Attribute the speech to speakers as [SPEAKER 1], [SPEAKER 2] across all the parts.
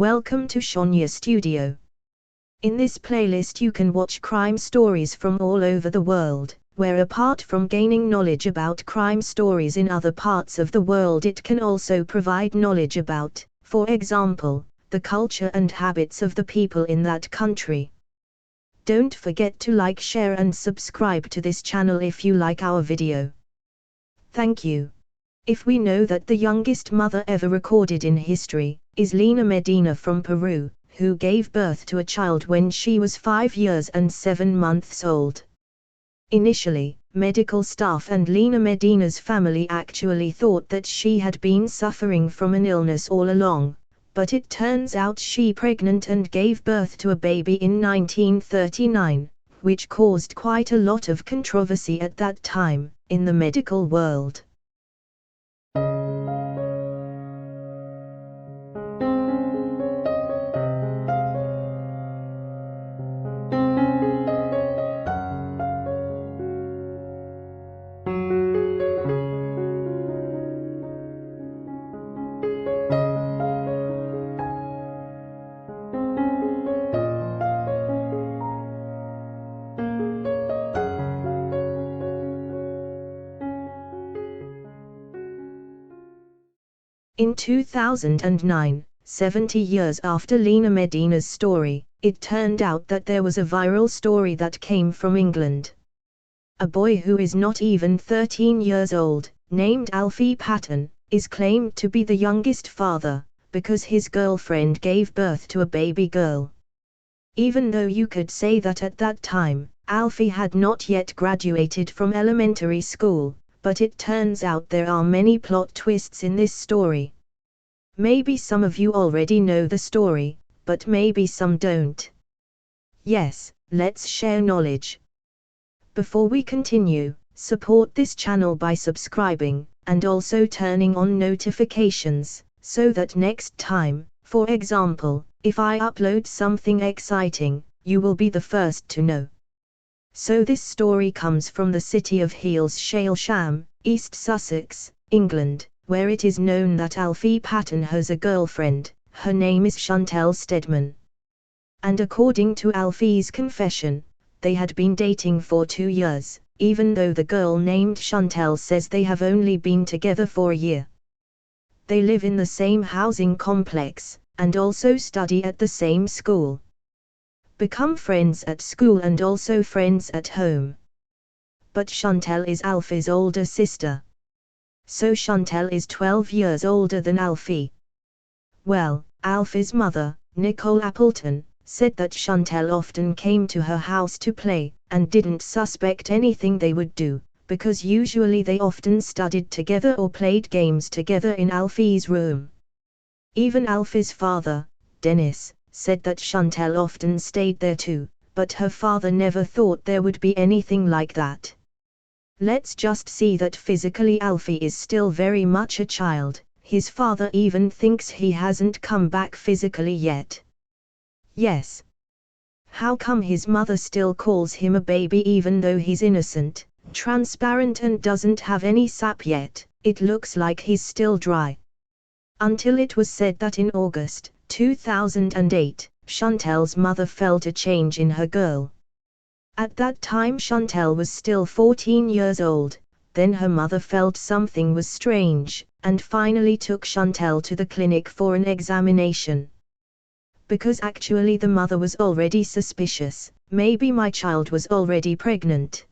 [SPEAKER 1] Welcome to Shonia Studio. In this playlist you can watch crime stories from all over the world, where apart from gaining knowledge about crime stories in other parts of the world, it can also provide knowledge about, for example, the culture and habits of the people in that country. Don't forget to like, share and subscribe to this channel if you like our video. Thank you. If we know that the youngest mother ever recorded in history is Lina Medina from Peru, who gave birth to a child when she was 5 years and 7 months old. Initially, medical staff and Lina Medina's family actually thought that she had been suffering from an illness all along, but it turns out she pregnant and gave birth to a baby in 1939, which caused quite a lot of controversy at that time, in the medical world. In 2009, 70 years after Lina Medina's story, it turned out that there was a viral story that came from England. A boy who is not even 13 years old, named Alfie Patten, is claimed to be the youngest father, because his girlfriend gave birth to a baby girl. Even though you could say that at that time, Alfie had not yet graduated from elementary school, but it turns out there are many plot twists in this story. Maybe some of you already know the story, but maybe some don't. Yes, let's share knowledge. Before we continue, support this channel by subscribing, and also turning on notifications, so that next time, for example, if I upload something exciting, you will be the first to know. So this story comes from the city of Hailsham, East Sussex, England, where it is known that Alfie Patten has a girlfriend. Her name is Chantal Stedman. And according to Alfie's confession, they had been dating for 2 years, even though the girl named Chantal says they have only been together for a year. They live in the same housing complex, and also study at the same school. Become friends at school and also friends at home. But Chantal is Alfie's older sister. So Chantal is 12 years older than Alfie. Well, Alfie's mother, Nicole Appleton, said that Chantal often came to her house to play, and didn't suspect anything they would do, because usually they often studied together or played games together in Alfie's room. Even Alfie's father, Dennis, said that Chantal often stayed there too, but her father never thought there would be anything like that. Let's just see that physically Alfie is still very much a child. His father even thinks he hasn't come back physically yet. Yes. How come his mother still calls him a baby even though he's innocent, transparent and doesn't have any sap yet? It looks like he's still dry. Until it was said that in August 2008, Chantal's mother felt a change in her girl. At that time Chantal was still 14 years old, then her mother felt something was strange, and finally took Chantal to the clinic for an examination. Because actually the mother was already suspicious, maybe my child was already pregnant.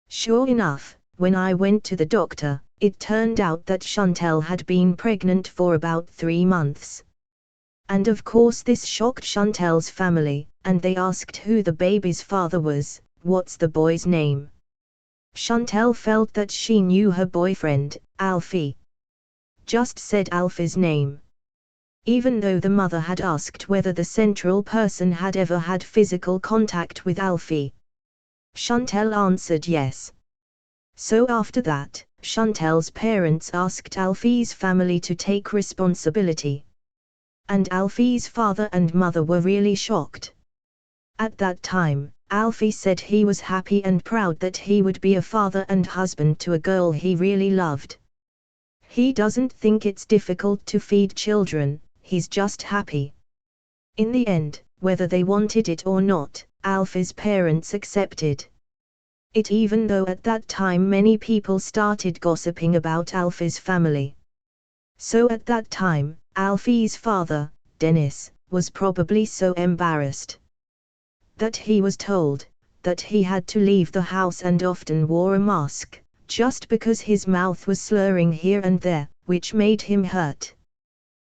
[SPEAKER 1] Sure enough, when I went to the doctor, it turned out that Chantal had been pregnant for about 3 months. And of course this shocked Chantal's family, and they asked who the baby's father was. What's the boy's name? Chantal felt that she knew her boyfriend, Alfie. Just said Alfie's name. Even though the mother had asked whether the central person had ever had physical contact with Alfie. Chantal answered yes. So after that, Chantal's parents asked Alfie's family to take responsibility. And Alfie's father and mother were really shocked. At that time, Alfie said he was happy and proud that he would be a father and husband to a girl he really loved. He doesn't think it's difficult to feed children, he's just happy. In the end, whether they wanted it or not, Alfie's parents accepted it, even though at that time many people started gossiping about Alfie's family. So at that time, Alfie's father, Dennis, was probably so embarrassed that he was told that he had to leave the house and often wore a mask, just because his mouth was slurring here and there, which made him hurt.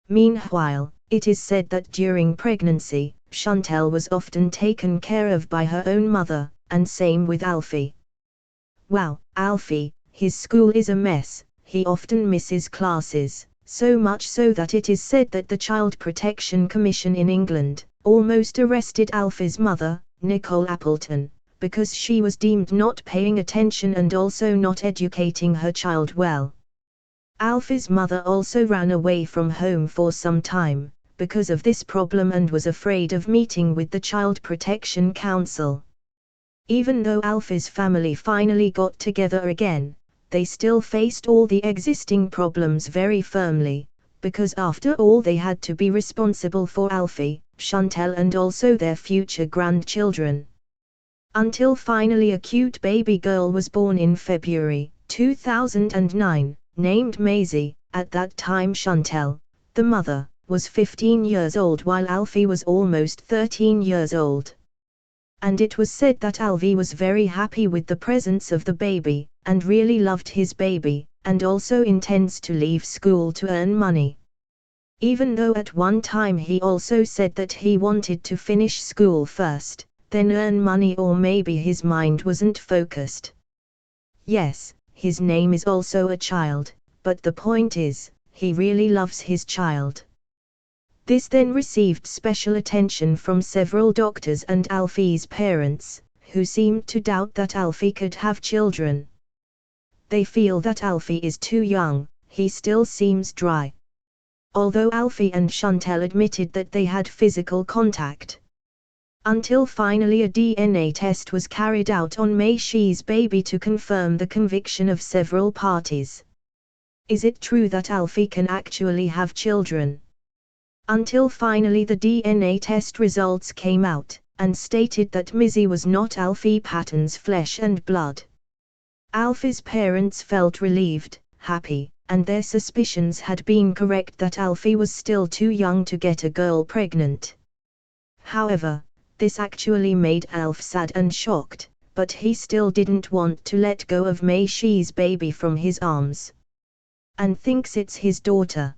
[SPEAKER 1] Meanwhile, it is said that during pregnancy, Chantal was often taken care of by her own mother, and same with Alfie. Wow, Alfie, his school is a mess, he often misses classes, so much so that it is said that the Child Protection Commission in England almost arrested Alfie's mother, Nicole Appleton, because she was deemed not paying attention and also not educating her child well. Alfie's mother also ran away from home for some time because of this problem and was afraid of meeting with the Child Protection Council. Even though Alfie's family finally got together again, they still faced all the existing problems very firmly, because after all they had to be responsible for Alfie, Chantal and also their future grandchildren. Until finally a cute baby girl was born in February 2009, named Maisie. At that time Chantal, the mother, was 15 years old while Alfie was almost 13 years old. And it was said that Alfie was very happy with the presence of the baby, and really loved his baby, and also intends to leave school to earn money. Even though at one time he also said that he wanted to finish school first, then earn money, or maybe his mind wasn't focused. Yes, his name is also a child, but the point is, he really loves his child. This then received special attention from several doctors and Alfie's parents, who seemed to doubt that Alfie could have children. They feel that Alfie is too young, he still seems dry. Although Alfie and Chantal admitted that they had physical contact. Until finally a DNA test was carried out on Maisie's baby to confirm the conviction of several parties. Is it true that Alfie can actually have children? Until finally the DNA test results came out, and stated that Maisie was not Alfie Patten's flesh and blood. Alfie's parents felt relieved, happy, and their suspicions had been correct that Alfie was still too young to get a girl pregnant. However, this actually made Alf sad and shocked, but he still didn't want to let go of Maisie's baby from his arms. And thinks it's his daughter.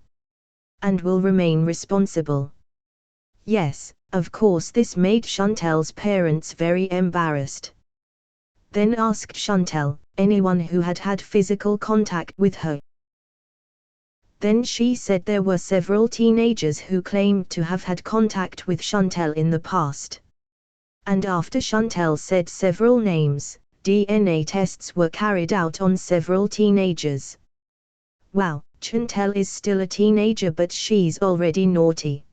[SPEAKER 1] And will remain responsible. Yes, of course this made Chantal's parents very embarrassed. Then asked Chantal, anyone who had had physical contact with her. Then she said there were several teenagers who claimed to have had contact with Chantal in the past. And after Chantal said several names, DNA tests were carried out on several teenagers. Wow, Chantal is still a teenager but she's already naughty.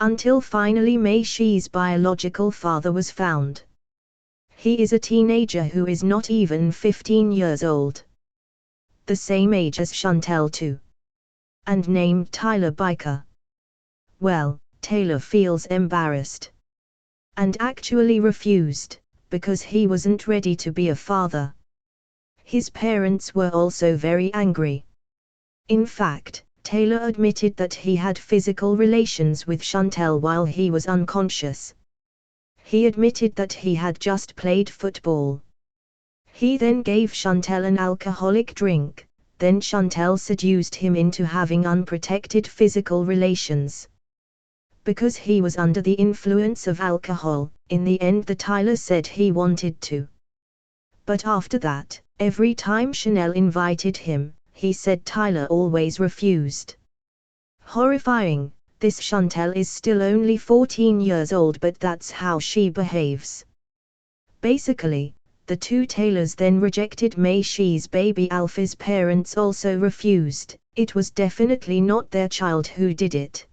[SPEAKER 1] Until finally Maisie's biological father was found. He is a teenager who is not even 15 years old. The same age as Chantal too. And named Tyler Biker. Well, Taylor feels embarrassed. And actually refused, because he wasn't ready to be a father. His parents were also very angry. In fact, Taylor admitted that he had physical relations with Chantal while he was unconscious. He admitted that he had just played football. He then gave Chantal an alcoholic drink, then Chantal seduced him into having unprotected physical relations. Because he was under the influence of alcohol, in the end Tyler said he wanted to. But after that, every time Chanel invited him, he said Tyler always refused. Horrifying, this Chantal is still only 14 years old but that's how she behaves. Basically, the two Taylors then rejected Maisie's baby. Alfie's parents also refused, it was definitely not their child who did it.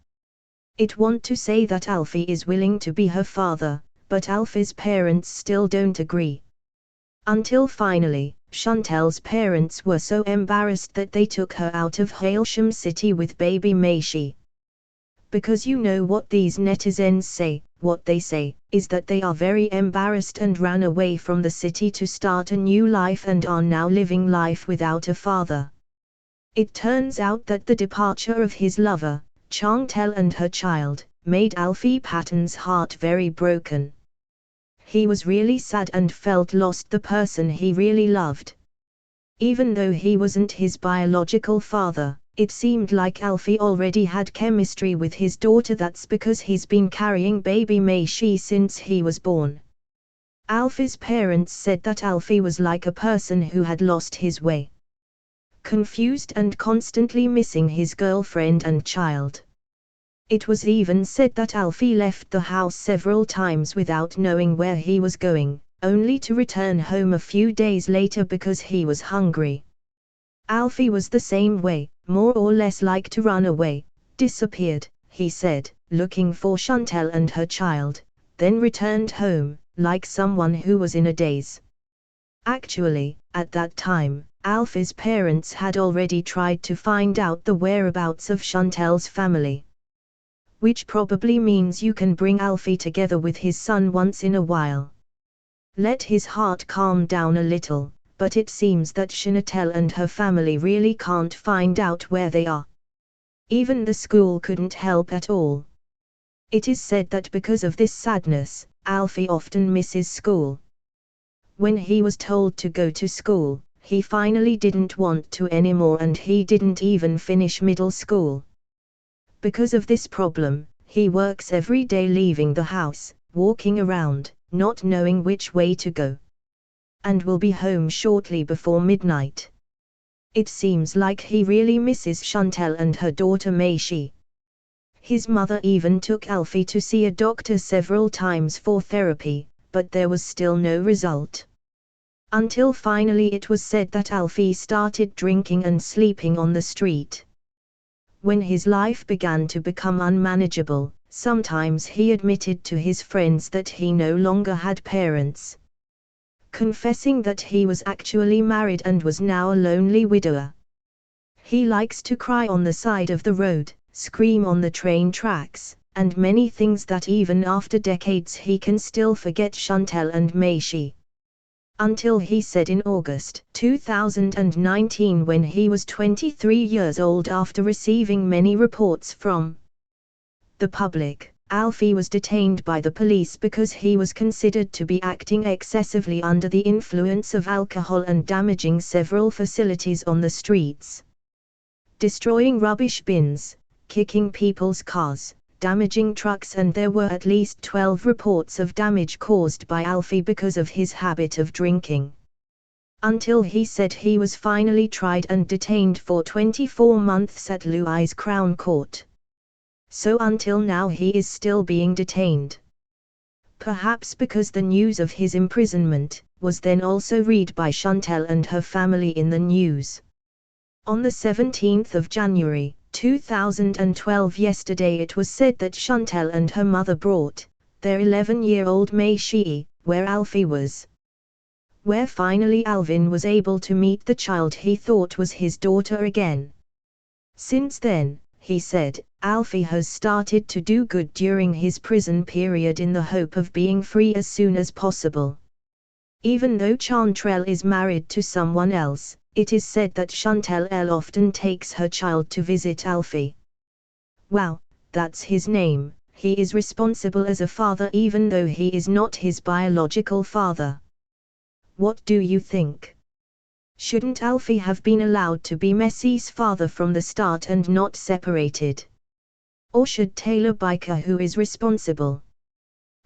[SPEAKER 1] It want to say that Alfie is willing to be her father, but Alfie's parents still don't agree. Until finally, Chantal's parents were so embarrassed that they took her out of Hailsham City with baby Maisie. because you know what these netizens say. What they say is that they are very embarrassed and ran away from the city to start a new life and are now living life without a father. It turns out that the departure of his lover, Chantel, and her child, made Alfie Patten's heart very broken. He was really sad and felt lost the person he really loved. Even though he wasn't his biological father, it seemed like Alfie already had chemistry with his daughter. That's because he's been carrying baby Meishi since he was born. Alfie's parents said that Alfie was like a person who had lost his way, confused and constantly missing his girlfriend and child. It was even said that Alfie left the house several times without knowing where he was going, only to return home a few days later because he was hungry. Alfie was the same way, more or less like to run away, disappeared, he said, looking for Chantel and her child, then returned home, like someone who was in a daze. Actually, at that time, Alfie's parents had already tried to find out the whereabouts of Chantel's family. Which probably means you can bring Alfie together with his son once in a while. Let his heart calm down a little, but it seems that Chantel and her family really can't find out where they are. Even the school couldn't help at all. It is said that because of this sadness, Alfie often misses school. When he was told to go to school, he finally didn't want to anymore and he didn't even finish middle school. Because of this problem, he works every day leaving the house, walking around, not knowing which way to go, and will be home shortly before midnight. It seems like he really misses Chantel and her daughter Meishi. His mother even took Alfie to see a doctor several times for therapy, but there was still no result. Until finally it was said that Alfie started drinking and sleeping on the street. When his life began to become unmanageable, sometimes he admitted to his friends that he no longer had parents, confessing that he was actually married and was now a lonely widower. He likes to cry on the side of the road, scream on the train tracks, and many things that even after decades he can still forget Chantel and Meishi. Until he said in August 2019, when he was 23 years old, after receiving many reports from the public, Alfie was detained by the police because he was considered to be acting excessively under the influence of alcohol and damaging several facilities on the streets, destroying rubbish bins, kicking people's cars, damaging trucks, and there were at least 12 reports of damage caused by Alfie because of his habit of drinking. Until he said he was finally tried and detained for 24 months at Louis Crown Court. So until now he is still being detained. Perhaps because the news of his imprisonment was then also read by Chantel and her family in the news. On the 17th of January, 2012, yesterday, it was said that Chantel and her mother brought their 11-year-old Meishi, where Alfie was. Where finally Alvin was able to meet the child he thought was his daughter again. Since then, he said, Alfie has started to do good during his prison period in the hope of being free as soon as possible. Even though Chantel is married to someone else, it is said that Chantel often takes her child to visit Alfie. Wow, that's his name. He is responsible as a father even though he is not his biological father. What do you think? Shouldn't Alfie have been allowed to be Messi's father from the start and not separated? Or should Taylor Biker who is responsible?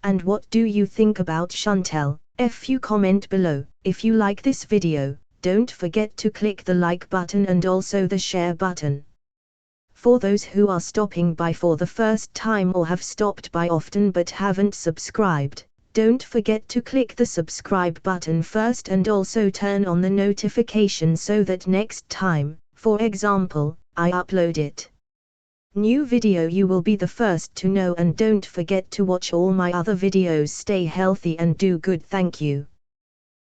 [SPEAKER 1] And what do you think about Chantel? You comment below. If you like this video, don't forget to click the like button and also the share button. For those who are stopping by for the first time or have stopped by often but haven't subscribed, don't forget to click the subscribe button first and also turn on the notification so that next time, for example, I upload it new video, you will be the first to know. And don't forget to watch all my other videos. Stay healthy and do good. Thank you.